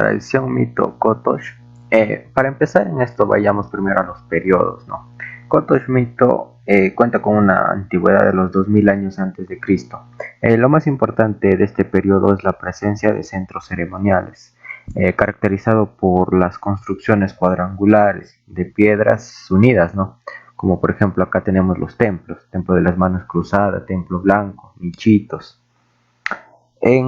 tradición mito Kotosh. Para empezar en esto vayamos primero a los periodos, ¿no? Kotosh mito cuenta con una antigüedad de los 2000 años antes de Cristo. Lo más importante de este periodo es la presencia de centros ceremoniales, caracterizado por las construcciones cuadrangulares de piedras unidas, ¿no? Como por ejemplo acá tenemos los templos, templo de las manos cruzadas, templo blanco, nichitos. En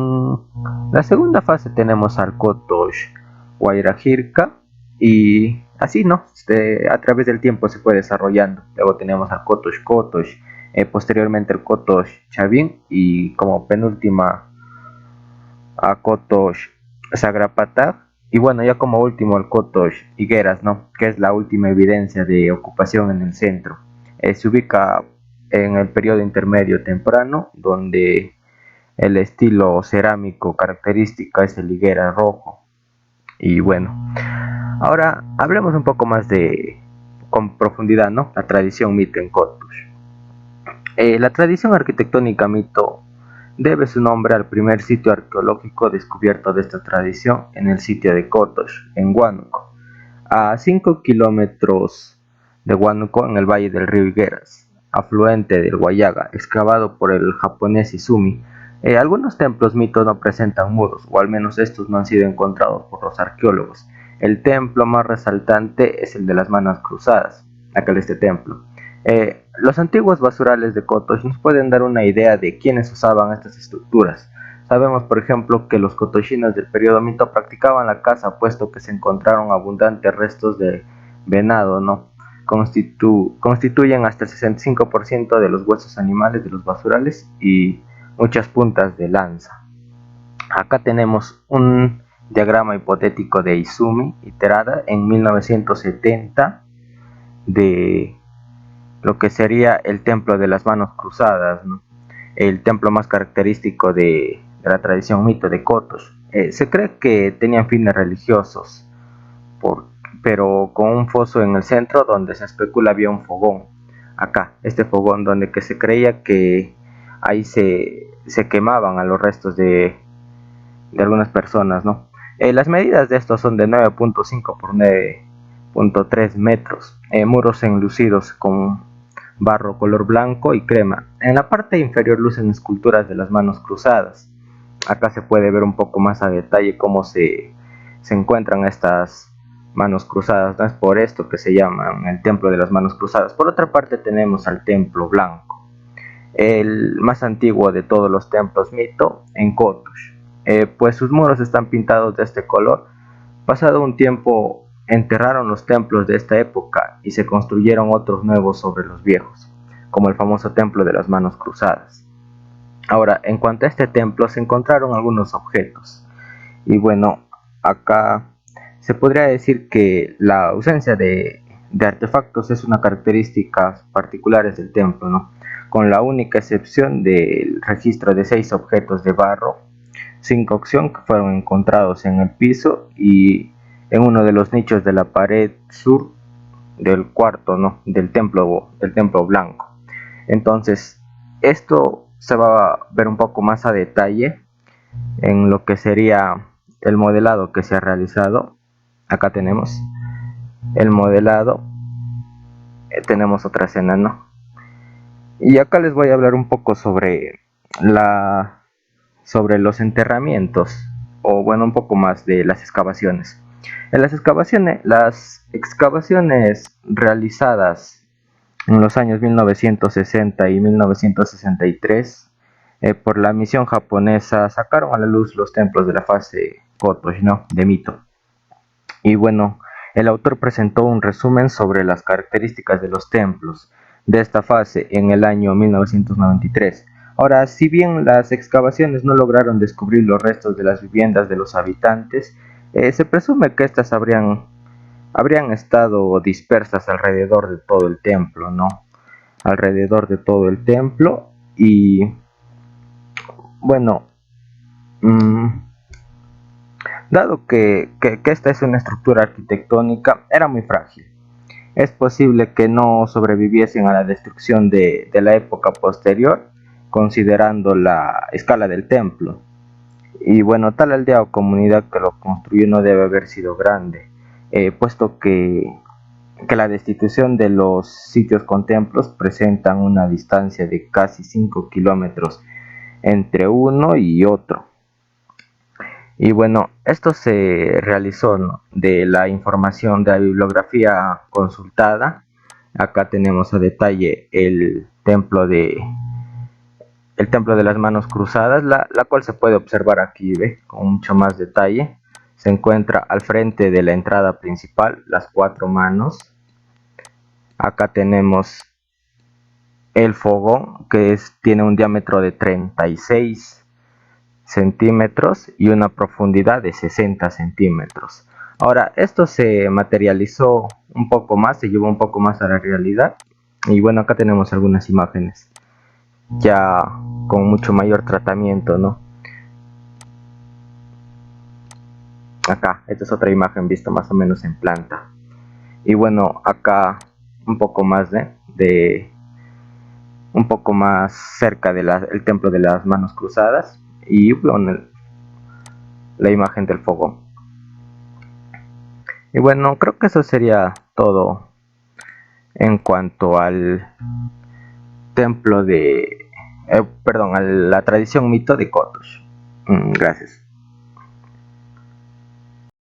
la segunda fase tenemos al Kotosh Wajiraka y así, ¿no? A través del tiempo se fue desarrollando. Luego tenemos al Kotosh, posteriormente el Kotosh Chavin y como penúltima a Kotosh Sagrapatag y bueno, ya como último el Kotosh Higueras, ¿no? Que es la última evidencia de ocupación en el centro. Se ubica en el periodo intermedio temprano, donde el estilo cerámico característica es el higuera rojo. Y bueno, ahora hablemos un poco más con profundidad, ¿no? La tradición mito en Kotosh. La tradición arquitectónica mito debe su nombre al primer sitio arqueológico descubierto de esta tradición en el sitio de Kotosh, en Huánuco, a 5 kilómetros de Huánuco en el valle del río Higueras, afluente del Huallaga, excavado por el japonés Izumi. Algunos templos mito no presentan muros, o al menos estos no han sido encontrados por los arqueólogos. El templo más resaltante es el de las manos cruzadas, aquel este templo. Los antiguos basurales de Kotosh nos pueden dar una idea de quiénes usaban estas estructuras. Sabemos, por ejemplo, que los kotoshinos del periodo mito practicaban la caza, puesto que se encontraron abundantes restos de venado, ¿no? Constituyen hasta el 65% de los huesos animales de los basurales y muchas puntas de lanza. Acá tenemos un diagrama hipotético de Izumi iterada en 1970 de lo que sería el templo de las manos cruzadas, ¿no? El templo más característico de la tradición mito de Kotosh. Se cree que tenían fines religiosos, pero con un foso en el centro donde se especula había un fogón. Acá, este fogón donde que se creía que ahí se quemaban a los restos de algunas personas, ¿no? Las medidas de estos son de 9.5 por 9.3 metros, muros enlucidos con barro color blanco y crema. En la parte inferior lucen esculturas de las manos cruzadas. Acá se puede ver un poco más a detalle cómo se encuentran estas manos cruzadas, ¿no? Es por esto que se llaman el templo de las manos cruzadas. Por otra parte tenemos al templo blanco, el más antiguo de todos los templos mito en Kotosh, pues sus muros están pintados de este color. Pasado un tiempo enterraron los templos de esta época y se construyeron otros nuevos sobre los viejos, como el famoso templo de las manos cruzadas. Ahora, en cuanto a este templo, se encontraron algunos objetos. Y bueno, acá se podría decir que la ausencia de artefactos es una característica particular del templo, ¿no? Con la única excepción del registro de 6 objetos de barro sin cocción que fueron encontrados en el piso y en uno de los nichos de la pared sur del cuarto, ¿no? del templo blanco. Entonces, esto se va a ver un poco más a detalle en lo que sería el modelado que se ha realizado. Acá tenemos el modelado, tenemos otra escena, ¿no? Y acá les voy a hablar un poco sobre los enterramientos, o bueno, un poco más de las excavaciones. En las excavaciones realizadas en los años 1960 y 1963 por la misión japonesa sacaron a la luz los templos de la fase Kotosh, ¿no? de mito. Y bueno, el autor presentó un resumen sobre las características de los templos de esta fase en el año 1993. Ahora, si bien las excavaciones no lograron descubrir los restos de las viviendas de los habitantes, se presume que estas habrían estado dispersas alrededor de todo el templo, ¿no? Alrededor de todo el templo y bueno, dado que esta es una estructura arquitectónica, era muy frágil. Es posible que no sobreviviesen a la destrucción de la época posterior, considerando la escala del templo. Y bueno, tal aldea o comunidad que lo construyó no debe haber sido grande, puesto que la destitución de los sitios con templos presentan una distancia de casi 5 kilómetros entre uno y otro. Y bueno, esto se realizó, ¿no?, de la información de la bibliografía consultada. Acá tenemos a detalle el templo de las manos cruzadas, la cual se puede observar aquí, ¿ve?, con mucho más detalle. Se encuentra al frente de la entrada principal, las cuatro manos. Acá tenemos el fogón, que tiene un diámetro de 36 centímetros y una profundidad de 60 centímetros. Ahora, esto se materializó un poco más, se llevó un poco más a la realidad. Y bueno, acá tenemos algunas imágenes ya con mucho mayor tratamiento, ¿no? Acá, esta es otra imagen vista más o menos en planta. Y bueno, acá un poco más un poco más cerca del templo de las manos cruzadas y bueno, la imagen del fogón. Y bueno, creo que eso sería todo en cuanto al templo de, perdón, a la tradición mito de Kotosh. Gracias.